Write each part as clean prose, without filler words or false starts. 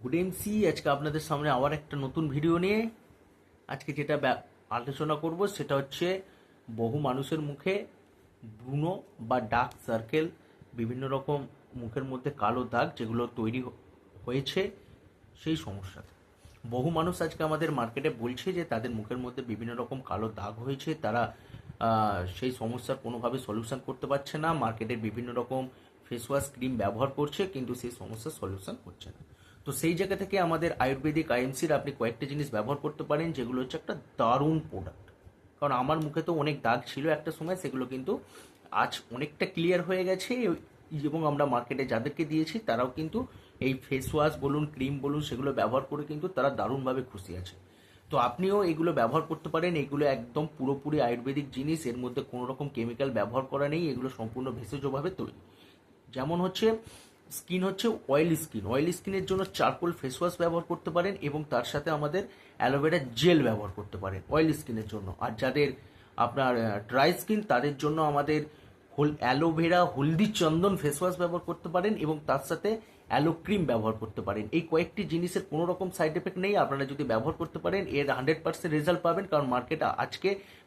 Good MC আজকে আপনাদের সামনে আবার একটা নতুন ভিডিও নিয়ে আজকে যেটা আলোচনা করব সেটা হচ্ছে বহু মানুষের মুখে ব্রুনো বা ডার্ক সার্কেল, বিভিন্ন রকম মুখের মধ্যে কালো দাগ যেগুলো তৈরি হয়েছে সেই সমস্যাটা। বহু মানুষ আজকে আমাদের মার্কেটে বলছে যে তাদের মুখের মধ্যে বিভিন্ন রকম কালো দাগ হয়েছে, তারা সেই সমস্যার কোনোভাবে সলিউশন করতে পারছে না। মার্কেটের বিভিন্ন রকম ফেস ওয়াশ ক্রিম ব্যবহার করছে কিন্তু সেই সমস্যার সলিউশন করছে না। তো সেই জায়গা থেকে আমাদের আয়ুর্বেদিক আইএমসির আপনি কয়েকটা জিনিস ব্যবহার করতে পারেন যেগুলো হচ্ছে একটা দারুণ প্রোডাক্ট। কারণ আমার মুখে তো অনেক দাগ ছিল একটা সময়, সেগুলো কিন্তু আজ অনেকটা ক্লিয়ার হয়ে গেছে এবং আমরা মার্কেটে যাদেরকে দিয়েছি তারাও কিন্তু এই ফেস ওয়াশ বলুন, ক্রিম বলুন, সেগুলো ব্যবহার করে কিন্তু তারা দারুণভাবে খুশি আছে। তো আপনিও এগুলো ব্যবহার করতে পারেন। এগুলো একদম পুরোপুরি আয়ুর্বেদিক জিনিস, এর মধ্যে কোনো রকম কেমিক্যাল ব্যবহার করা নেই, এগুলো সম্পূর্ণ ভেষজভাবে তৈরি। যেমন হচ্ছে স্কিন হচ্ছে অয়েলি স্কিনের জন্য চারকোল ফেস ওয়াশ ব্যবহার করতে পারেন এবং তার সাথে আমাদের অ্যালোভেরা জেল ব্যবহার করতে পারেন অয়েলি স্কিনের জন্য। আর যাদের আপনার ড্রাই স্কিন তাদের জন্য আমাদের অ্যালোভেরা হলদি চন্দন ফেস ওয়াশ ব্যবহার করতে পারেন এবং তার সাথে অ্যালো ক্রিম ব্যবহার করতে পারেন। এই কয়েকটি জিনিসের কোনো রকম সাইড এফেক্ট নেই, আপনারা যদি ব্যবহার করতে পারেন এর 100% রেজাল্ট পাবেন। কারণ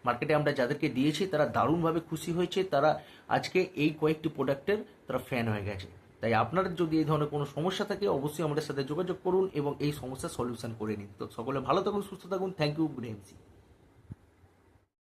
মার্কেটে আমরা যাদেরকে দিয়েছি তারা দারুণভাবে খুশি হয়েছে, তারা আজকে এই কয়েকটি প্রোডাক্টের তারা ফ্যান হয়ে গেছে। তাই আপনাদের যদি এই ধরনের কোনো সমস্যা থাকে অবশ্যই আমাদের সাথে যোগাযোগ করুন এবং এই সমস্যার সলিউশন করে নিন। তো সকলে ভালো থাকুন, সুস্থ থাকুন। Thank you, good MC.